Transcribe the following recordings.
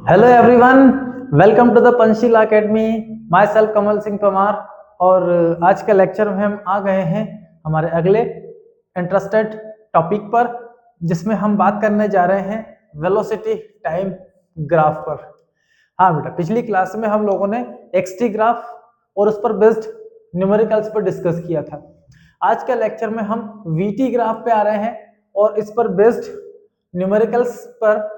Hello everyone, welcome to the Panchsheel academy. Myself Kamal Singh Parmar. और आज के लेक्चर में हम आ गए हैं हमारे अगले इंटरेस्टेड टॉपिक पर, जिसमें हम बात करने जा रहे हैं वेलोसिटी टाइम ग्राफ पर। हाँ बेटा, पिछली क्लास में हम लोगों ने एक्सटी ग्राफ और उस पर बेस्ड न्यूमेरिकल्स पर डिस्कस किया था। आज के लेक्चर में हम वीटी ग्राफ पे आ रहे हैं और इस पर बेस्ड न्यूमेरिकल्स पर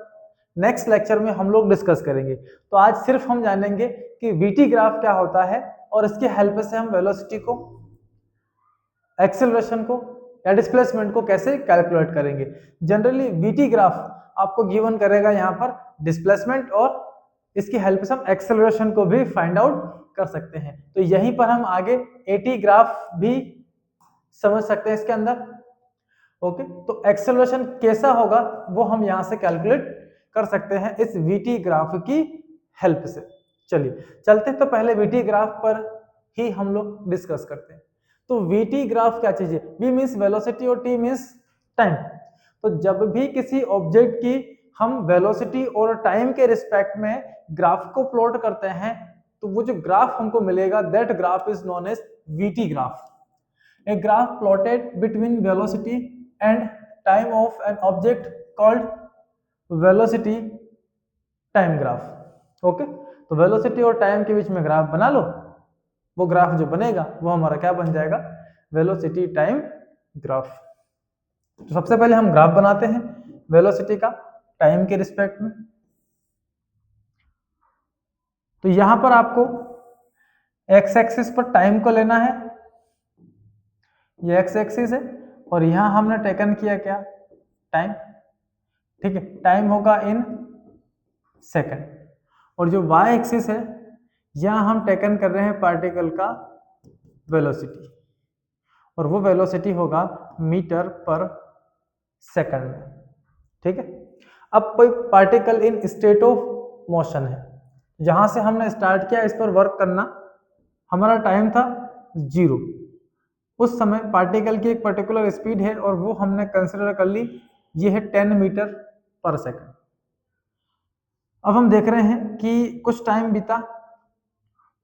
नेक्स्ट लेक्चर में हम लोग डिस्कस करेंगे। तो आज सिर्फ हम जानेंगे कि वीटी ग्राफ क्या होता है और इसके हेल्प से हम वेलोसिटी को, एक्सेलरेशन को या डिस्प्लेसमेंट को कैसे कैलकुलेट करेंगे। जनरली वीटी ग्राफ आपको गिवन करेगा यहाँ पर डिस्प्लेसमेंट, और इसकी हेल्प से हम एक्सेलरेशन को भी फाइंड आउट कर सकते हैं। तो यहीं पर हम आगे एटी ग्राफ भी समझ सकते हैं इसके अंदर। ओके, तो एक्सेलरेशन कैसा होगा वो हम यहाँ से कैलकुलेट कर सकते हैं इस वीटी ग्राफ की हेल्प से। चलिए चलते हैं, तो पहले वीटी ग्राफ पर ही हम लोग डिस्कस करते हैं। तो वीटी ग्राफ क्या चीज है? वी मीन्स वेलोसिटी और टी मीन्स टाइम। तो जब भी किसी ऑब्जेक्ट की हम वेलोसिटी और टाइम के रिस्पेक्ट में ग्राफ को प्लॉट करते हैं, तो वो जो ग्राफ हमको मिलेगा, that graph is known as VT graph. A graph plotted between velocity and time of an object called velocity time graph। Okay, तो वेलोसिटी और टाइम के बीच में ग्राफ बना लो, वो ग्राफ जो बनेगा वो हमारा क्या बन जाएगा? Velocity time graph. तो सबसे पहले हम ग्राफ बनाते हैं वेलोसिटी का टाइम के रिस्पेक्ट में। तो यहां पर आपको एक्स एक्सिस पर टाइम को लेना है, ये एक्स एक्सिस है, और यहां हमने टेकन किया क्या? टाइम। ठीक है, टाइम होगा इन सेकंड। और जो वाई एक्सिस है, यहां हम टेकन कर रहे हैं पार्टिकल का वेलोसिटी, और वो वेलोसिटी होगा मीटर पर सेकंड में। ठीक है, अब कोई particle in state of motion है, जहां से हमने स्टार्ट किया इस पर वर्क करना, हमारा टाइम था 0। उस समय पार्टिकल की एक पर्टिकुलर स्पीड है और वो हमने कंसिडर कर ली, ये है 10 मीटर पर सेकंड। अब हम देख रहे हैं कि कुछ टाइम बीता,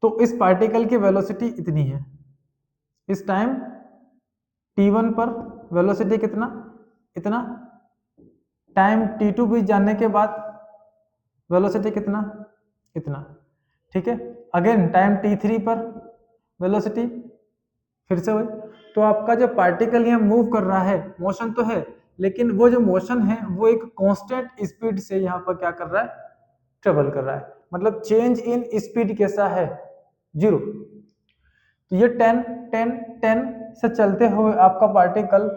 तो इस पार्टिकल की वेलोसिटी इतनी है। इस टाइम t1 पर वेलोसिटी कितना? इतना। टाइम t2 भी जानने के बाद वेलोसिटी कितना? इतना। ठीक है, अगेन टाइम t3 पर वेलोसिटी फिर से वही। तो आपका जो पार्टिकल यहाँ मूव कर रहा है, मोशन तो है, लेकिन वो जो मोशन है वो एक कांस्टेंट स्पीड से यहाँ पर क्या कर रहा है? ट्रेवल कर रहा है। मतलब चेंज इन स्पीड कैसा है? 0। तो ये 10 10 10 से चलते हुए आपका पार्टिकल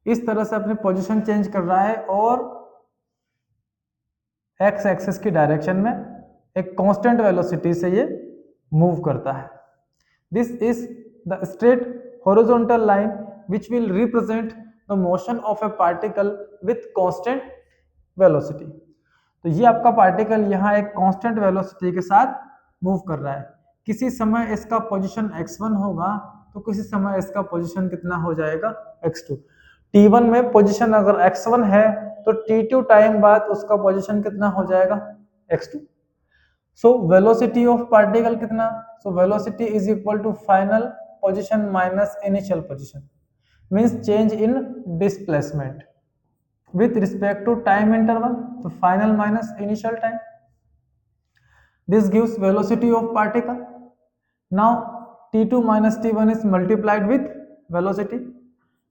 इस तरह से अपनी पोजीशन चेंज कर रहा है और एक्स एक्सिस की डायरेक्शन में एक कांस्टेंट वेलोसिटी से ये मूव करता है। This is the straight horizontal line which will represent the motion of a particle with constant velocity। तो ये आपका पार्टिकल यहाँ एक कांस्टेंट वेलोसिटी के साथ मूव कर रहा है। किसी समय इसका पोजीशन x1 होगा, तो किसी समय इसका पोजीशन कितना हो जाएगा? x2। t1 में पोजीशन अगर x1 है, तो t2 टाइम बाद उसका पोजीशन कितना हो जाएगा? x2। So velocity of particle कितना? So velocity is equal to final position minus initial position, means change in displacement with respect to time interval. तो final minus initial time, this gives velocity of particle. Now t2 minus t1 is multiplied with velocity,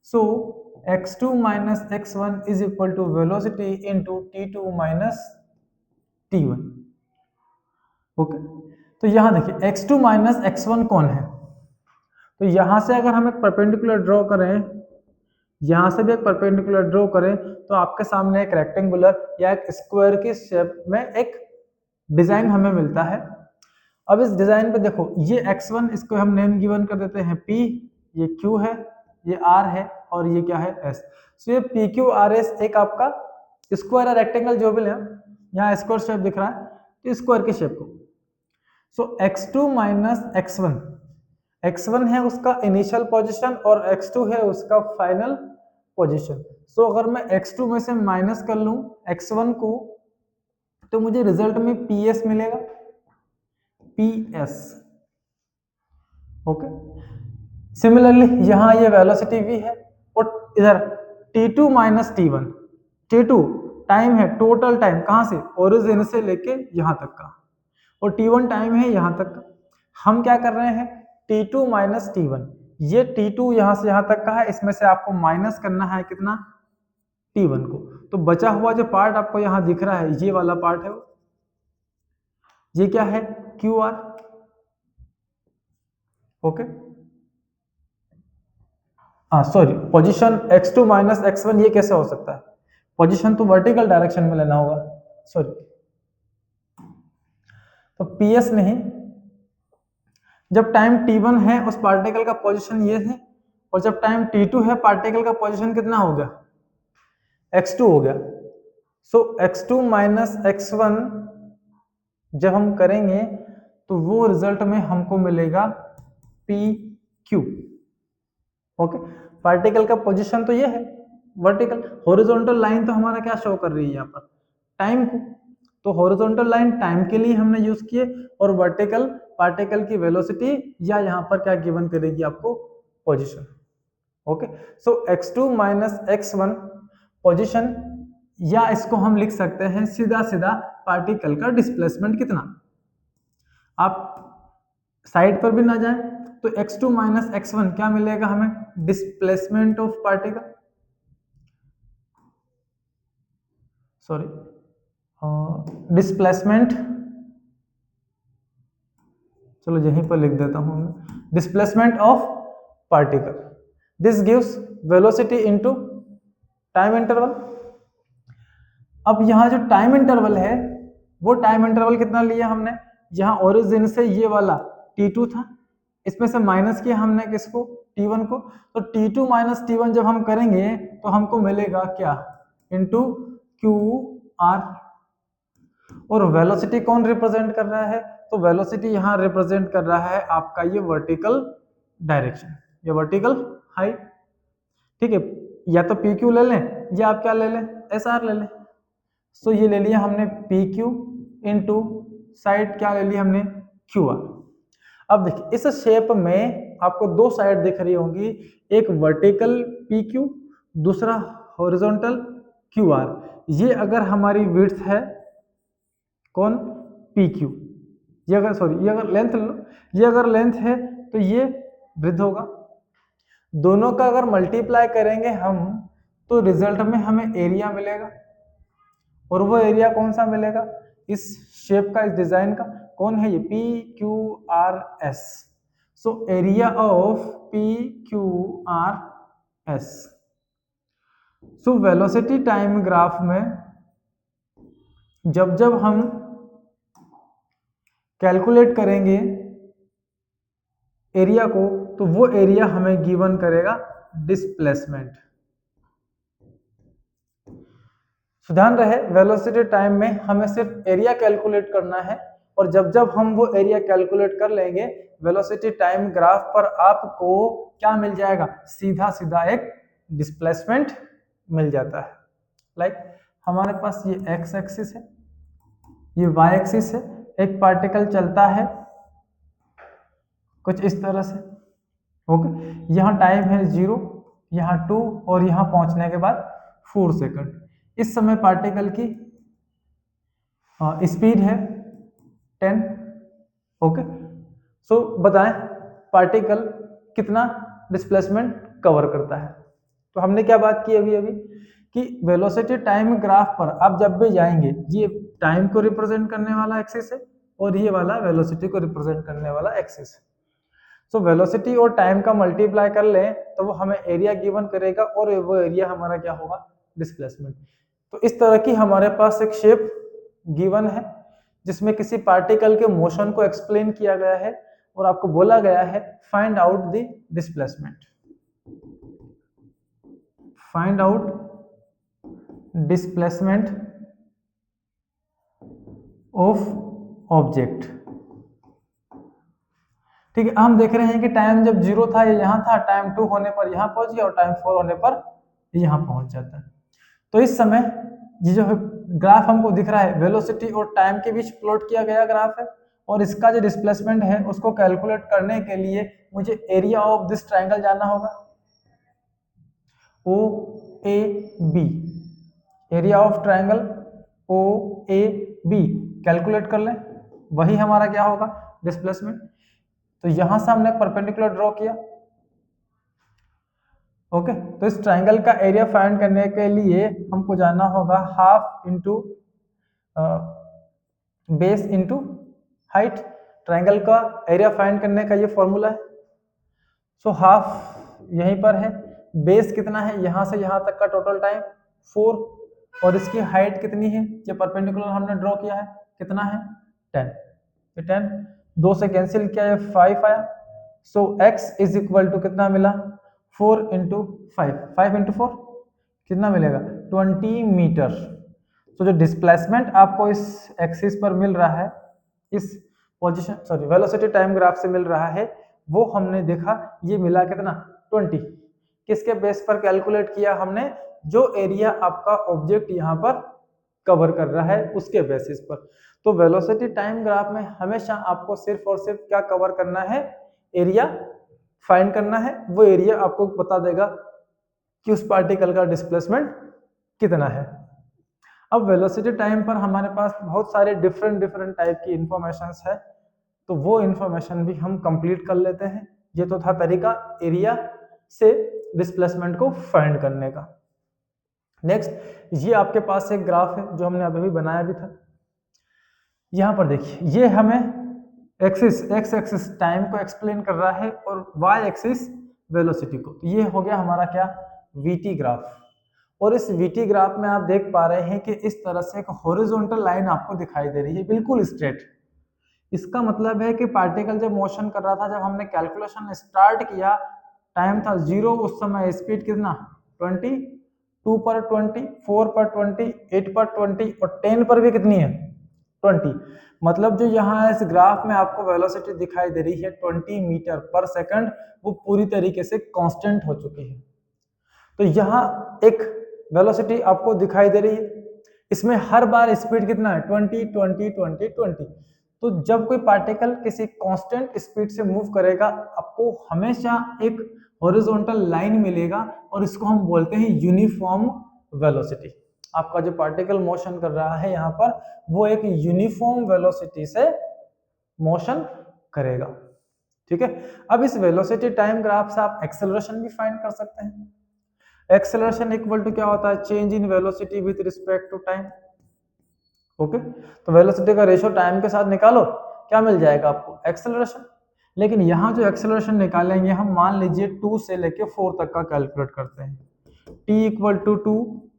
so x2 minus x1 is equal to velocity into t2 minus t1। Okay, तो यहां देखिए x2 minus x1 कौन है? तो यहां से अगर हम एक परपेंडिकुलर ड्रॉ करें, यहां से भी एक परपेंडिकुलर ड्रॉ करें, तो आपके सामने एक रेक्टेंगुलर या एक स्क्वायर की शेप में एक डिजाइन हमें मिलता है। अब इस डिजाइन पे देखो, ये x1, इसको हम नेम गिवन कर देते हैं p, ये q है, ये r है, और ये क्या है? s। सो ये p q r s एक आपका स्क्वायर या रेक्टेंगल जो भी है, यहाँ स्क्वायर शेप दिख रहा है, तो स्क्वायर की शेप को। सो x2 माइनस x1, x1 है उसका इनिशियल पोजीशन और x2 है उसका फाइनल पोजीशन। सो अगर मैं x2 में से माइनस कर लूं x1 को, तो मुझे रिजल्ट में PS मिलेगा, PS। ओके, सिमिलरली यहाँ ये वेलोसिटी v है और इधर T2 minus T1, T2 time है, टोटल टाइम कहाँ से, ओरिजिन से लेके यहाँ तक का, और T1 टाइम है यहाँ तक का। हम क्या कर रहे हैं, T2 माइनस T1, ये T2 यहाँ से यहाँ तक का है, इसमें से आपको माइनस करना है कितना, T1 को। तो बचा हुआ जो पार्ट आपको यहाँ दिख रहा है, ये वाला पार्ट है, ये क्या है, QR। Okay, sorry, position x2 minus x1 ये कैसे हो सकता है, पोजीशन तो वर्टिकल डायरेक्शन में लेना होगा, सॉरी। तो PS नहीं, जब टाइम T1 है उस पार्टिकल का पोजीशन ये है, और जब टाइम T2 है पार्टिकल का पोजीशन कितना हो गया, x2 हो गया। सो x2 माइनस x1 जब हम करेंगे तो वो रिजल्ट में हमको मिलेगा PQ। ओके, पार्टिकल का पोजीशन तो ये है वर्टिकल, हॉरिजॉन्टल लाइन तो हमारा क्या शो कर रही है यहाँ पर, टाइम को। तो हॉरिजॉन्टल लाइन टाइम के लिए हमने यूज किए, और वर्टिकल पार्टिकल की वेलोसिटी या यहाँ पर क्या गिवन करेगी आपको, पोजीशन। ओके, सो x2 माइनस x1 पोजीशन, या इसको हम लिख सकते हैं सीधा सीधा पार्टिकल का डिस्प्लेसमेंट कितना। आप साइड पर भी ना जाए तो x2 माइनस x1 क्या मिलेगा हमें, displacement of particle, sorry displacement, चलो यहीं पर लिख देता हूं, displacement of particle, this gives velocity into time interval. अब यहाँ जो टाइम इंटरवल है, वो टाइम इंटरवल कितना लिया हमने, यहाँ ओरिजिन से ये वाला T2 था, इसमें से माइनस किया हमने किसको, T1 को। तो T2 माइनस T1 जब हम करेंगे तो हमको मिलेगा क्या, इंटू QR। और वेलोसिटी कौन रिप्रेजेंट कर रहा है, तो वेलोसिटी यहाँ रिप्रेजेंट कर रहा है आपका ये वर्टिकल डायरेक्शन, ये वर्टिकल हाइट। ठीक है, या तो PQ ले लें या आप क्या ले लें, SR ले लें। सो ये ले लिया हमने PQ इंटू साइड क्या ले लिया हमने, QR। अब देखिए इस शेप में आपको दो साइड दिख रही होंगी, एक वर्टिकल PQ, दूसरा हॉरिजॉन्टल QR। ये अगर हमारी विड्थ है कौन, PQ, ये अगर सॉरी ये अगर लेंथ लो, ये अगर लेंथ है तो ये ब्रेड्थ होगा। दोनों का अगर मल्टीप्लाई करेंगे हम तो रिजल्ट में हमें एरिया मिलेगा, और वो एरिया कौन सा मिलेगा, इस शेप का, इस डिजाइन का, कौन है ये, PQRS। So area of PQRS। So velocity time graph में जब जब हम कैलकुलेट करेंगे एरिया को, तो वो एरिया हमें गिवन करेगा डिस्प्लेसमेंट। ध्यान रहे वेलोसिटी टाइम में हमें सिर्फ एरिया कैलकुलेट करना है, और जब जब हम वो एरिया कैलकुलेट कर लेंगे वेलोसिटी टाइम ग्राफ पर आपको क्या मिल जाएगा, सीधा सीधा एक डिस्प्लेसमेंट मिल जाता है। लाइक हमारे पास ये x एक्सिस है, ये y एक्सिस है, एक पार्टिकल चलता है कुछ इस तरह से। ओके, यहाँ टाइम है 0, यहाँ 2, और यहाँ पहुंचने के बाद 4 सेकंड। इस समय पार्टिकल की स्पीड है 10। ओके, सो बताएं पार्टिकल कितना डिस्प्लेसमेंट कवर करता है। तो हमने क्या बात की अभी अभी कि वेलोसिटी टाइम ग्राफ पर आप जब भी जाएंगे, ये टाइम को रिप्रेजेंट करने वाला एक्सिस है और ये वाला वेलोसिटी को रिप्रेजेंट करने वाला एक्सिस है। सो वेलोसिटी और टाइम का मल्टीप्लाई कर लें तो वो हमें एरिया गिवन करेगा, और वो एरिया हमारा क्या होगा, डिस्प्लेसमेंट। तो इस तरह की हमारे पास एक शेप गिवन है जिसमें किसी पार्टिकल के मोशन को एक्सप्लेन किया गया है, और आपको बोला गया है find out the displacement, find out displacement of object. ठीक है, हम देख रहे हैं कि टाइम जब 0 था ये यहाँ था, टाइम 2 होने पर यहाँ पहुंच गया, और टाइम 4 होने पर यहाँ पहुंच जाता है। तो इस समय ये जो है ग्राफ हमको दिख रहा है वेलोसिटी और टाइम के बीच प्लॉट किया गया ग्राफ है, और इसका जो डिस्प्लेसमेंट है उसको कैलकुलेट करने के लिए मुझे एरिया ऑफ दिस ट्राइंगल जानना होगा, O A B, area of triangle O A B calculate कर लें, वही हमारा क्या होगा डिस्प्लेसमेंट। तो यहां से हमने परपेंडिकुलर ड्रॉ किया, ओके। तो इस ट्राइंगल का एरिया फाइंड करने के लिए हमको जानना होगा half into base into height. Triangle का एरिया फाइंड करने का ये फॉर्मूला है। सो हाफ यहीं पर है, बेस कितना है यहां से यहां तक का टोटल टाइम 4, और इसकी हाइट कितनी है, ये परपेंडिकुलर हमने ड्रॉ किया है, कितना है 10, ये 10 2 से कैंसिल किया है 5 आया। सो x इज इक्वल टू कितना मिला 4 इंटू 5 इंटू 4 कितना मिलेगा 20 मीटर। तो जो डिस्प्लेसमेंट आपको इस एक्सिस पर मिल रहा है, इस पोजीशन वेलोसिटी टाइम ग्राफ से मिल रहा है, वो हमने देखा ये मिला कितना 20। किसके बेस पर कैलकुलेट किया हमने, जो एरिया आपका ऑब्जेक्ट यहाँ पर कवर कर रहा है उसके बेसिस पर। तो वेलोसिटी टाइम ग्राफ में हमेशा आपको सिर्फ और सिर्फ क्या कवर करना है, एरिया फाइंड करना है। वो एरिया आपको बता देगा कि उस पार्टिकल का डिस्प्लेसमेंट कितना है। अब वेलोसिटी टाइम पर हमारे पास बहुत सारे डिफरेंट टाइप की इंफॉर्मेशंस है, तो वो इंफॉर्मेशन भी हम कंप्लीट कर लेते हैं। ये तो था तरीका एरिया से डिस्प्लेसमेंट को फाइंड करने का। नेक्स्ट ये आपके पास एक ग्राफ है जो हमने अभी बनाया भी था। यहाँ पर देखिए ये हमें एक्सिस एक्स एक्सिस टाइम को एक्सप्लेन कर रहा है और वाई एक्सिस वेलोसिटी को। तो ये हो गया हमारा क्या वीटी ग्राफ। और इस वीटी ग्राफ में आप देख पा रहे हैं कि इस तरह से एक हॉरिजॉन्टल लाइन आपको दिखाई दे रही है बिल्कुल स्ट्रेट। इसका मतलब है कि पार्टिकल जब मोशन कर रहा था, जब हमने कैलकुलेशन स्टार्ट किया टाइम था 0, उस समय स्पीड कितना 20, 2 पर 20, 4 पर 20, 8 पर 20 और 10 पर भी कितनी है 20। मतलब जो यहाँ इस ग्राफ में आपको वेलोसिटी दिखाई दे रही है 20 मीटर पर सेकंड, वो पूरी तरीके से कांस्टेंट हो चुकी है। तो यहाँ एक वेलोसिटी आपको दिखाई दे रही है, इसमें हर बार स्पीड कितना है 20 20 20 20। तो जब कोई पार्टिकल किसी कांस्टेंट स्पीड से मूव करेगा, आपको हमेशा एक हॉरिजॉन्टल लाइन मिलेगा और इसको हम बोलते हैं यूनिफॉर्म वेलोसिटी। आपका जो पार्टिकल मोशन कर रहा है यहाँ पर, वो एक यूनिफॉर्म वेलोसिटी से मोशन करेगा, ठीक है। अब इस वेलोसिटी टाइम ग्राफ से आप एक्सेलरेशन भी फाइंड कर सकते हैं। एक्सेलरेशन इक्वल टू क्या होता है, change in velocity with respect to time, okay. तो वेलोसिटी का रेशियो टाइम के साथ निकालो, क्या मिल जाएगा आपको एक्सेलरेशन। लेकिन यहाँ जो एक्सेलरेशन निकालेंगे हम, मान लीजिए 2 से लेके 4 तक का कैलकुलेट करते हैं। t equal to 2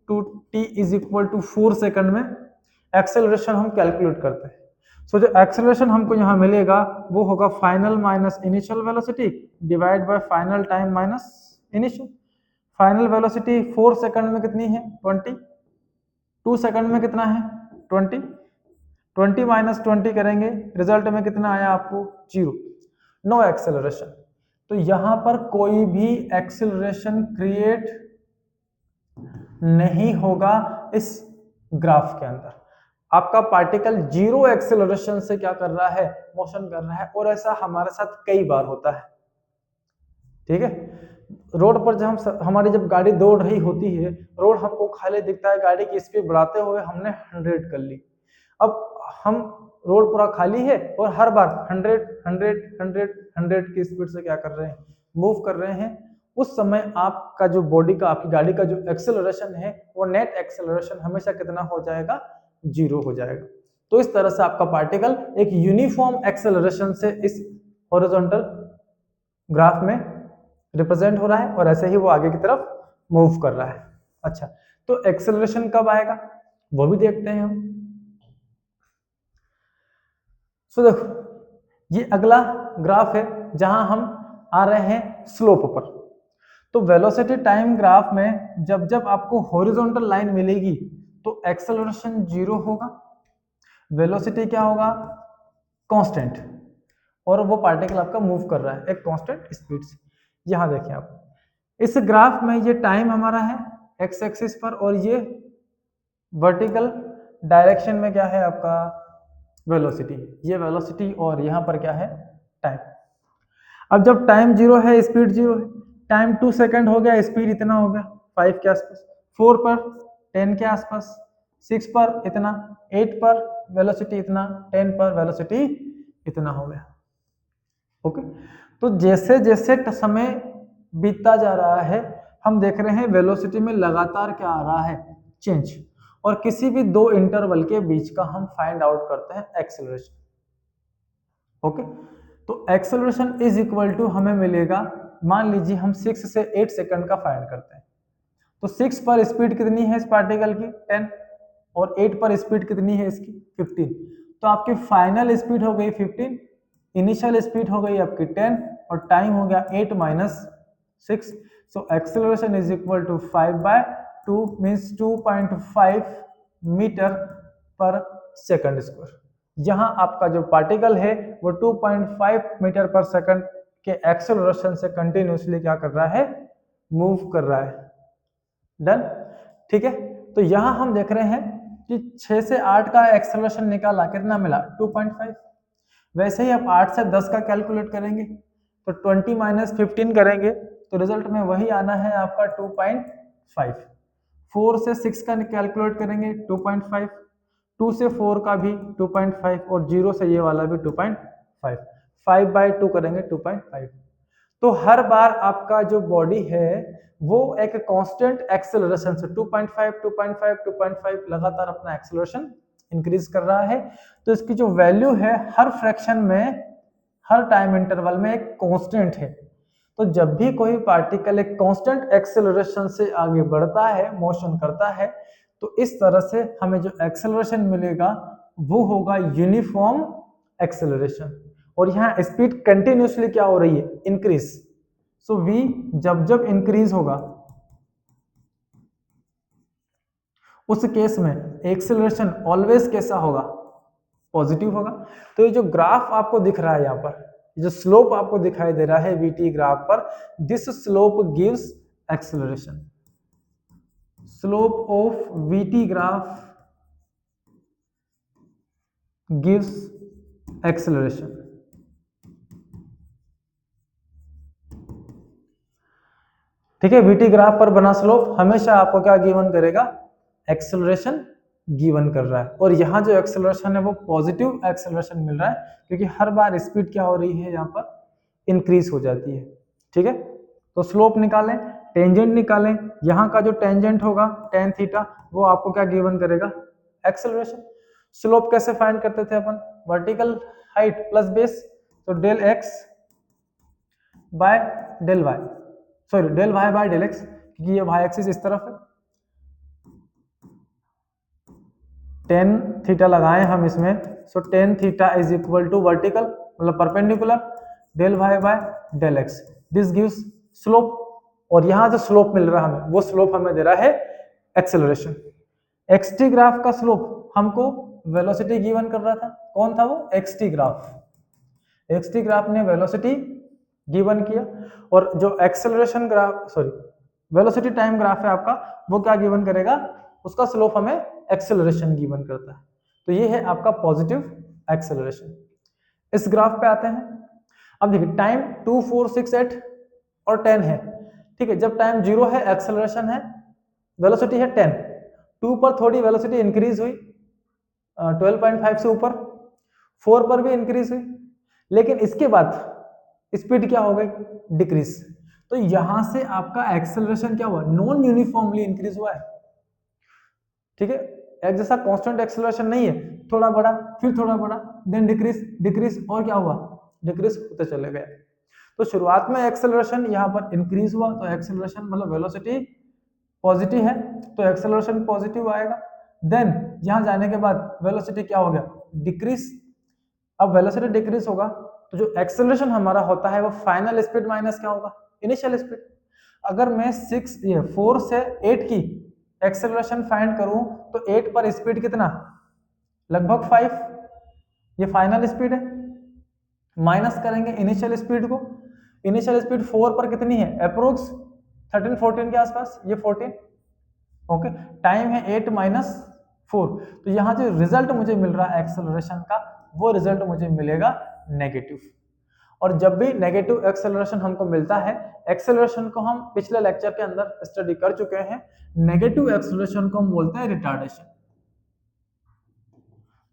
to t is equal to 4 second में एक्सेलरेशन हम कैलकुलेट करते हैं। सो जो एक्सेलरेशन हमको यहाँ मिलेगा वो होगा final minus initial velocity divide by final time minus initial. Final velocity 4 second में कितनी है 20, 2 सेकंड में कितना है 20, 20 माइनस 20 करेंगे, रिजल्ट में कितना आया आपको 0, नो एक्सेलरेशन। तो यहां पर कोई भी एक्सेलरेशन क्रिएट नहीं होगा इस ग्राफ के अंदर। आपका पार्टिकल 0 एक्सेलरेशन से क्या कर रहा है मोशन कर रहा है, और ऐसा हमारे साथ कई बार होता है, ठीक है। रोड पर जब हमारी जब गाड़ी दौड़ रही होती है, रोड हमको खाली दिखता है, गाड़ी की स्पीड बढ़ाते हुए हमने 100 कर ली। अब हम रोड पूरा खाली है और हर बार 100 100 100 100 की स्पीड से क्या कर रहे हैं मूव कर रहे हैं। उस समय आपका जो बॉडी का आपकी गाड़ी का जो एक्सेलरेशन है वो नेट एक्सेलरेशन हमेशा कितना हो जाएगा 0 हो जाएगा। तो इस तरह से आपका पार्टिकल एक यूनिफॉर्म एक्सेलरेशन से इस हॉरिजॉन्टल ग्राफ में रिप्रेजेंट हो रहा है और ऐसे ही वो आगे की तरफ मूव कर रहा है। अच्छा, तो एक्सेलरेशन कब आएगा वो भी देखते हैं हम। सो देखो ये अगला ग्राफ है जहां हम आ रहे हैं स्लोप पर। तो वेलोसिटी टाइम ग्राफ में जब जब आपको हॉरिजॉन्टल लाइन मिलेगी तो एक्सेलरेशन 0 होगा, वेलोसिटी क्या होगा कांस्टेंट, और वो पार्टिकल आपका मूव कर रहा है एक कांस्टेंट स्पीड से। यहां देखिए आप इस ग्राफ में ये टाइम हमारा है एक्स एक्सिस पर और ये वर्टिकल डायरेक्शन में क्या है आपका वेलोसिटी, ये वेलोसिटी और यहाँ पर क्या है टाइम। अब जब टाइम 0 है स्पीड 0 है, टाइम 2 सेकंड हो गया स्पीड इतना हो गया 5 के आसपास, 4 पर 10 के आसपास, 6 पर इतना, 8 पर वेलोसिटी इतना, 10 पर वेलोसिटी इतना हो गया। ओके, तो जैसे जैसे समय बीतता जा रहा है हम देख रहे हैं वेलोसिटी में लगातार क्या आ रहा है चेंज, और किसी भी दो इंटरवल के बीच का हम फाइंड आउट करते हैं एक्सेलरेशन। ओके, तो एक्सेलरेशन इज इक्वल टू हमें मिलेगा, मान लीजिए हम 6 से 8 सेकंड का फाइंड करते हैं, तो 6 पर स्पीड कितनी है इस पार्टिकल की 10, और 8 पर स्पीड कितनी है इसकी 15, तो आपकी फाइनल स्पीड हो गई 15, इनिशियल स्पीड हो गई आपकी 10, और टाइम हो गया 8 minus 6, so acceleration is equal to 5/2 means 2.5 metre पर सेकंड स्क्वायर। यहाँ आपका जो पार्टिकल है वो 2.5 मीटर पर सेकंड के एक्सेलरेशन से कंटिन्यूसली क्या कर रहा है मूव कर रहा है। डन, ठीक है। तो यहाँ हम देख रहे हैं कि 6 से 8 का एक्सेलरेशन निकाला, कितना मिला 2.5। वैसे ही आप 8 से 10 का कैलकुलेट करेंगे तो 20 माइनस 15 करेंगे तो रिजल्ट में वही आना है आपका 2.5। 4 से 6 का कैलकुलेट करेंगे 2.5, 2 से 4 का भी 2.5, और 0 से ये वाला भी 2.5, 5/2 करेंगे 2.5। तो हर बार आपका जो बॉडी है वो एक कांस्टेंट एक्सेलरेशन से 2.5 2.5 2.5 लगातार अपना एक्सेलरेशन इंक्रीज कर रहा है। तो इसकी जो वैल्यू है हर फ्रैक्शन में, हर टाइम इंटरवल में एक कांस्टेंट है। तो जब भी कोई पार्टिकल एक कांस्टेंट एक्सेलरेशन से आगे बढ़ता है, मोशन करता है, तो इस तरह से हमें जो एक्सेलरेशन मिलेगा वो होगा यूनिफॉर्म एक्सेलरेशन। और यहाँ स्पीड कंटिन्यूसली क्या हो रही है इंक्रीज, सो v जब जब इंक्रीज होगा उस केस में एक्सेलरेशन ऑलवेज कैसा होगा पॉजिटिव होगा। तो ये जो ग्राफ आपको दिख रहा है यहाँ पर, जो स्लोप आपको दिखाई दे रहा है vt ग्राफ पर, this slope gives acceleration. Slope of vt graph gives acceleration. ठीक है, vt ग्राफ पर बना स्लोप हमेशा आपको क्या गिवन करेगा एक्सेलरेशन गिवन कर रहा है, और यहाँ जो एक्सेलरेशन है वो पॉजिटिव एक्सेलरेशन मिल रहा है क्योंकि हर बार स्पीड क्या हो रही है यहाँ पर इंक्रीज हो जाती है। ठीक है, तो स्लोप निकालें, टेंजेंट निकालें, यहाँ का जो टेंजेंट होगा tan थीटा वो आपको क्या गिवन करेगा एक्सेलरेशन। स्लोप कैसे फाइंड करते थे अपन, वर्टिकल हाइट प्लस बेस, तो del x by del y, sorry del y by del x, क्योंकि ये y एक्सिस इस तरफ है, tan थीटा लगाएं हम इसमें, so tan theta is equal to vertical मतलब perpendicular del y by del x, this gives slope, और यहाँ जो स्लोप मिल रहा है हमें वो स्लोप हमें दे रहा है एक्सेलरेशन। xt ग्राफ का स्लोप हमको वेलोसिटी गिवन कर रहा था, कौन था वो xt ग्राफ, xt ग्राफ ने वेलोसिटी गिवन किया, और जो acceleration graph sorry velocity time graph है आपका वो क्या गिवन करेगा, उसका स्लोप हमें एक्सेलरेशन गिवन करता है। तो ये है आपका पॉजिटिव एक्सेलरेशन। इस ग्राफ पे आते हैं, अब देखिए टाइम 2 4 6 8 और 10 है। ठीक है, जब टाइम 0 है एक्सेलरेशन है, वेलोसिटी है 10, 2 पर थोड़ी वेलोसिटी इंक्रीज हुई 12.5 से ऊपर, 4 पर भी इंक्रीज हुई, लेकिन इसके बाद स्पीड क्या हो गई डिक्रीज। तो यहां से आपका एक्सेलरेशन क्या हुआ नॉन यूनिफॉर्मली इंक्रीज हुआ है। ठीक है, एक जैसा कांस्टेंट एक्सेलरेशन नहीं है, थोड़ा बड़ा फिर थोड़ा बड़ा देन डिक्रीज डिक्रीज, और क्या हुआ डिक्रीज होते चले गए। तो शुरुआत में एक्सेलरेशन यहाँ पर इंक्रीज हुआ, तो एक्सेलरेशन मतलब वेलोसिटी पॉजिटिव है तो एक्सेलरेशन पॉजिटिव आएगा। देन यहाँ जाने के बाद वेलोसिटी क्या हो गया डिक्रीज। अब वेलोसिटी डिक्रीज होगा तो जो एक्सेलरेशन हमारा होता है वो फाइनल स्पीड माइनस क्या होगा इनिशियल स्पीड। अगर मैं 4 से 8 की एक्सेलरेशन फाइंड करूं तो 8 पर स्पीड कितना लगभग 5, ये फाइनल स्पीड है, माइनस करेंगे इनिशियल स्पीड को, इनिशियल स्पीड 4 पर कितनी है अप्रोक्स 13 14 के आसपास, ये 14। ओके, टाइम है 8 माइनस 4। तो यहाँ जो रिजल्ट मुझे मिल रहा है एक्सेलरेशन का, वो रिजल्ट मुझे मिलेगा नेगेटिव। और जब भी नेगेटिव एक्सेलरेशन हमको मिलता है, एक्सेलरेशन को हम पिछले लेक्चर के अंदर स्टडी कर चुके हैं, नेगेटिव एक्सेलरेशन को हम बोलते हैं रिटार्डेशन।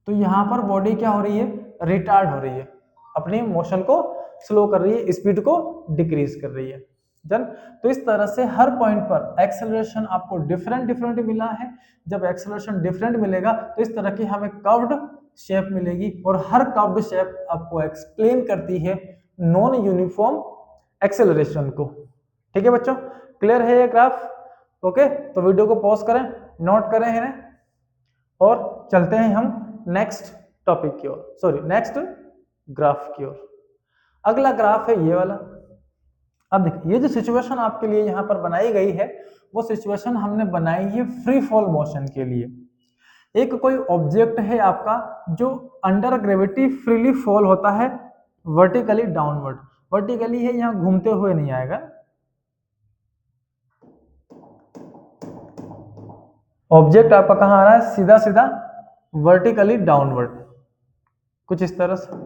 तो यहाँ पर बॉडी क्या हो रही है, रिटार्ड हो रही है, अपनी मोशन को स्लो कर रही है, स्पीड को डिक्रीज कर रही है। जन तो इस तरह से हर पॉइंट पर एक्सेलरेशन आपको डिफरेंट मिला है। जब एक्सेलरेशन डिफरेंट मिलेगा तो इस तरह की हमें कर्व्ड शेप मिलेगी, और हर कर्व्ड शेप आपको एक्सप्लेन करती है नॉन यूनिफॉर्म एक्सेलरेशन को। ठीक है बच्चों, क्लियर है ये ग्राफ? ओके, तो वीडियो को पॉज करें, नोट करें इन्हें, और चलते हैं हम नेक्स्ट टॉपिक की ओर, सॉरी नेक्स्ट ग्राफ की ओर। अगला ग्राफ है ये वाला। अब देखिए, ये जो सिचुएशन आपके लिए यहाँ पर बनाई गई है, वो सिचुएशन हमने बनाई है फ्री फॉल मोशन के लिए। एक कोई ऑब्जेक्ट है आपका जो अंडर ग्रेविटी फ्रीली फॉल होता है वर्टिकली डाउनवर्ड। वर्टिकली है, यहाँ घूमते हुए नहीं आएगा। ऑब्जेक्ट आपका कहाँ आ रहा है, सीधा सीधा वर्टिकली डाउनवर्ड, कुछ इस तरह से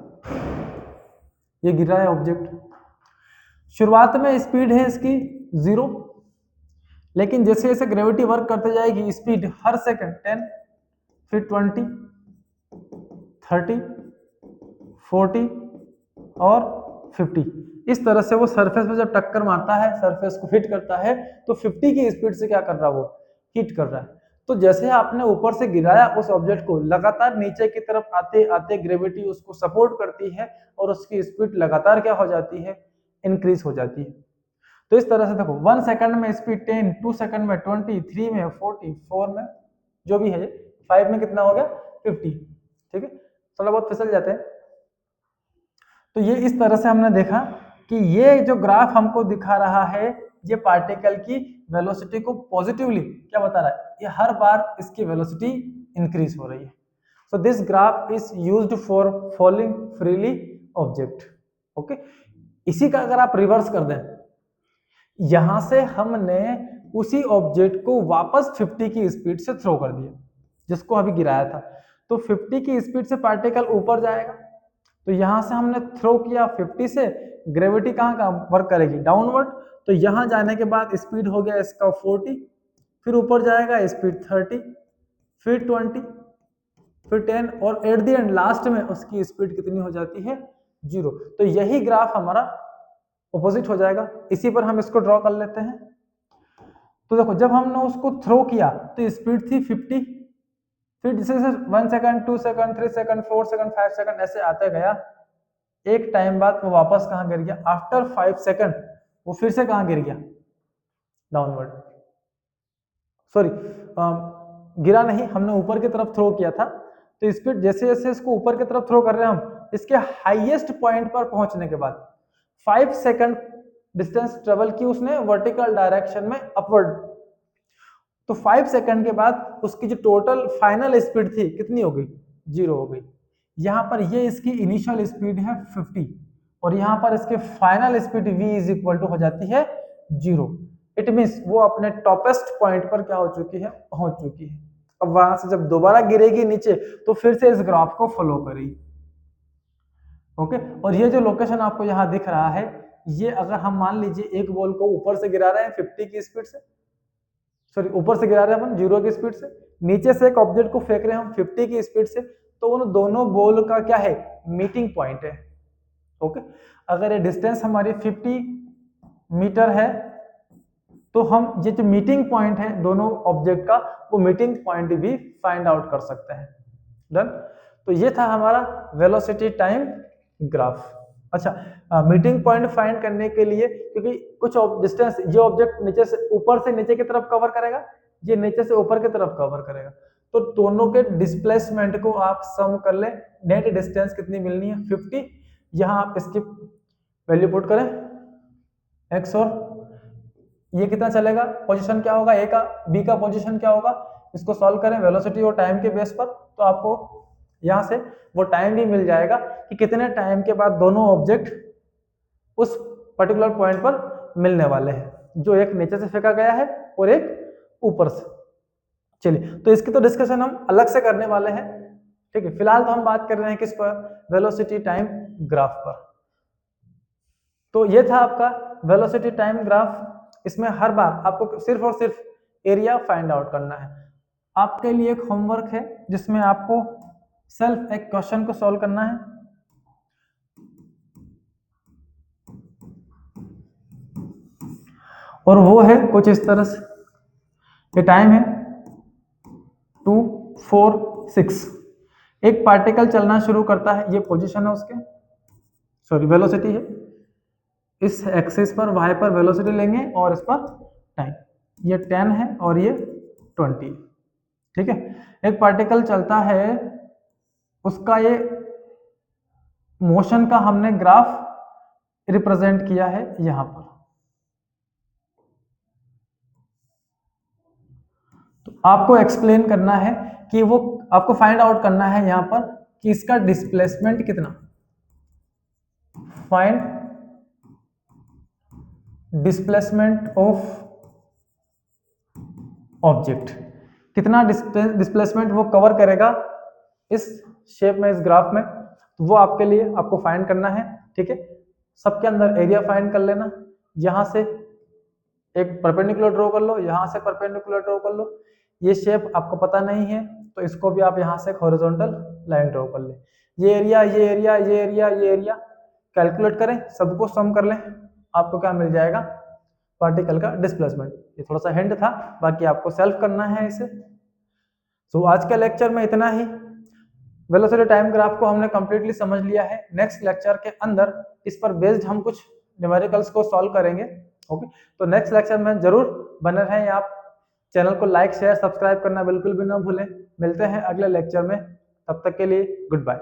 ये गिर रहा है ऑब्जेक्ट। शुरुआत में स्पीड है इसकी 0, लेकिन जैसे जैसे ग्रेविटी वर्क करते जाएगी स्पीड हर सेकंड 10, फिर 20, 30, 40 और 50। इस तरह से वो सरफेस पे जब टक्कर मारता है, सरफेस को हिट करता है, तो 50 की स्पीड से क्या कर रहा है, वो हिट कर रहा है। तो जैसे आपने ऊपर से गिराया उस ऑब्जेक्ट को, लगातार नीचे की तरफ आते आते ग्रेविटी उसको सपोर्ट करती है, और उसकी स्पीड लगातार क्या हो जाती है, इंक्रीज हो जाती है। तो इस तरह से देखो, 1 सेकंड में स्पीड 10, 2 सेकंड में 20, 3 में 40, 4 में जो भी है, 5 में कितना हो गया 50। ठीक है, थोड़ा बहुत फिसल जाते हैं। तो ये इस तरह से हमने देखा कि ये जो ग्राफ हमको दिखा रहा है, ये पार्टिकल की वेलोसिटी को पॉजिटिवली क्या बता रहा है, ये हर बार इसकी वेलोसिटी इंक्रीज हो रही है। So this graph is used for falling freely object. Okay, इसी का अगर आप रिवर्स कर दें, यहां से हमने उसी ऑब्जेक्ट को वापस 50 की स्पीड से थ्रो कर दिया जिसको अभी गिराया था, तो 50 की स्पीड से पार्टिकल ऊपर जाएगा। तो यहां से हमने थ्रो किया 50 से, ग्रेविटी कहाँ का वर्क करेगी, डाउनवर्ड। तो यहां जाने के बाद स्पीड हो गया इसका 40, फिर ऊपर जाएगा स्पीड 30, फिर 20, फिर 10, और एट द एंड लास्ट में उसकी स्पीड कितनी हो जाती है, 0। तो यही ग्राफ हमारा ऑपोजिट हो जाएगा। इसी पर हम इसको ड्रॉ कर लेते हैं। तो देखो, जब हमने उसको थ्रो किया तो स्पीड थी 50, फिर जैसे 1 second, 2 second, 3 second, 4 second, 5 second ऐसे आते गया। एक टाइम बाद वो वापस कहाँ गिर गया, आफ्टर 5 सेकंड वो फिर से कहाँ गिर गया, डाउनवर्ड। सॉरी, गिरा नहीं, हमने ऊपर की तरफ थ्रो किया था। तो स्पीड जैसे जैसे इसको ऊपर की तरफ थ्रो कर रहे हैं हम, इसके हाईएस्ट पॉइंट पर पहुंचने के बाद 5 सेकंड डिस्टेंस ट्रेवल की उसने वर्टिकल डायरेक्शन में अपवर्ड। तो 5 सेकंड के बाद उसकी जो टोटल फाइनल स्पीड थी कितनी हो गई, 0 हो गई। यहाँ पर ये इसकी इनिशियल स्पीड है 50, और यहाँ पर इसके final speed v is equal to हो जाती है 0। इट मीन्स वो अपने टॉपेस्ट पॉइंट पर क्या हो चुकी है, पहुंच चुकी है। अब वहां से जब दोबारा गिरेगी नीचे तो फिर से इस ग्राफ को फॉलो करेगी। ओके, और ये जो लोकेशन आपको यहाँ दिख रहा है, ये अगर हम मान लीजिए एक बॉल को ऊपर से गिरा रहे हैं 50 की स्पीड से, सॉरी ऊपर से गिरा रहे हैं अपन 0 की स्पीड से, नीचे से एक ऑब्जेक्ट को फेंक रहे हैं हम 50 की स्पीड से, तो उन दोनों बॉल का क्या है, मीटिंग पॉइंट है। ओके, अगर ये डिस्टेंस हमारी 50 मीटर है, तो हम ये जो मीटिंग पॉइंट है दोनों ऑब्जेक्ट का, वो मीटिंग पॉइंट भी फाइंड आउट कर सकते हैं। डन। तो ये था हमारा वेलोसिटी टाइम ग्राफ। अच्छा, मीटिंग पॉइंट फाइंड करने के लिए, क्योंकि कुछ डिस्टेंस ये ऑब्जेक्ट नीचे से ऊपर से नीचे की तरफ कवर करेगा, ये नीचे से ऊपर की तरफ कवर करेगा, तो दोनों के डिस्प्लेसमेंट को आप सम कर ले। नेट डिस्टेंस कितनी मिलनी है, 50। यहाँ आप इसकी वैल्यू पुट करें x, और ये कितना चलेगा, पोजीशन क्या होगा a का, b का पोजीशन क्या होगा, इसको सॉल्व करें वेलोसिटी और टाइम के बेस पर, तो आपको यहाँ से वो टाइम भी मिल जाएगा कि कितने टाइम के बाद दोनों ऑब्जेक्ट उस पर्टिकुलर पॉइंट पर मिलने वाले हैं, जो एक नीचे से फेंका गया है और एक ऊपर से। चलिए, तो इसकी तो डिस्कशन हम अलग से करने वाले हैं, ठीक है। फिलहाल तो हम बात कर रहे हैं किस पर, वेलोसिटी टाइम ग्राफ पर। तो ये था आपका वेलोसिटी टाइम ग्राफ। इसमें हर बार आपको सिर्फ और सिर्फ एरिया फाइंड आउट करना है। आपके लिए एक होमवर्क है जिसमें आपको सेल्फ एक क्वेश्चन को सॉल्व करना है। और वो है कुछ इस तरह से, ये टाइम है 246। एक पार्टिकल चलना शुरू करता है, ये पोजीशन है उसके, सॉरी वेलोसिटी है। इस एक्सिस पर y पर वेलोसिटी लेंगे और इस पर टाइम, ये 10 है और ये 20, ठीक है। एक पार्टिकल चलता है, उसका ये मोशन का हमने ग्राफ रिप्रेजेंट किया है यहां पर। तो आपको एक्सप्लेन करना है कि वो, आपको फाइंड आउट करना है यहां पर कि इसका डिस्प्लेसमेंट कितना, फाइंड डिस्प्लेसमेंट ऑफ ऑब्जेक्ट, कितना डिस्प्लेसमेंट वो कवर करेगा इस शेप में, इस ग्राफ में। वो आपके लिए आपको फाइंड करना है, ठीक है। सबके अंदर एरिया फाइंड कर लेना, यहां से एक परपेंडिकुलर ड्रॉ कर लो, यहां से परपेंडिकुलर ड्रॉ कर लो। ये शेप आपको पता नहीं है तो इसको भी आप यहां से एक हॉरिजॉन्टल लाइन ड्रॉ कर ले। ये एरिया, ये एरिया, ये एरिया, ये एरिया कैलकुलेट करें, सबको सम कर लें, आपको क्या मिल जाएगा, पार्टिकल का डिस्प्लेसमेंट। ये थोड़ा सा हिंट था, बाकी आपको सेल्फ करना है इसे। तो आज के लेक्चर में इतना ही। वेलोसिटी टाइम ग्राफ को हमने कंप्लीटली समझ लिया है। नेक्स्ट लेक्चर के अंदर इस पर बेस्ड हम कुछ न्यूमेरिकल्स को सॉल्व करेंगे, ओके। तो नेक्स्ट लेक्चर में जरूर बने रहें आप। चैनल को लाइक शेयर सब्सक्राइब करना बिल्कुल भी ना भूलें। मिलते हैं अगले लेक्चर में, तब तक के लिए गुड बाय।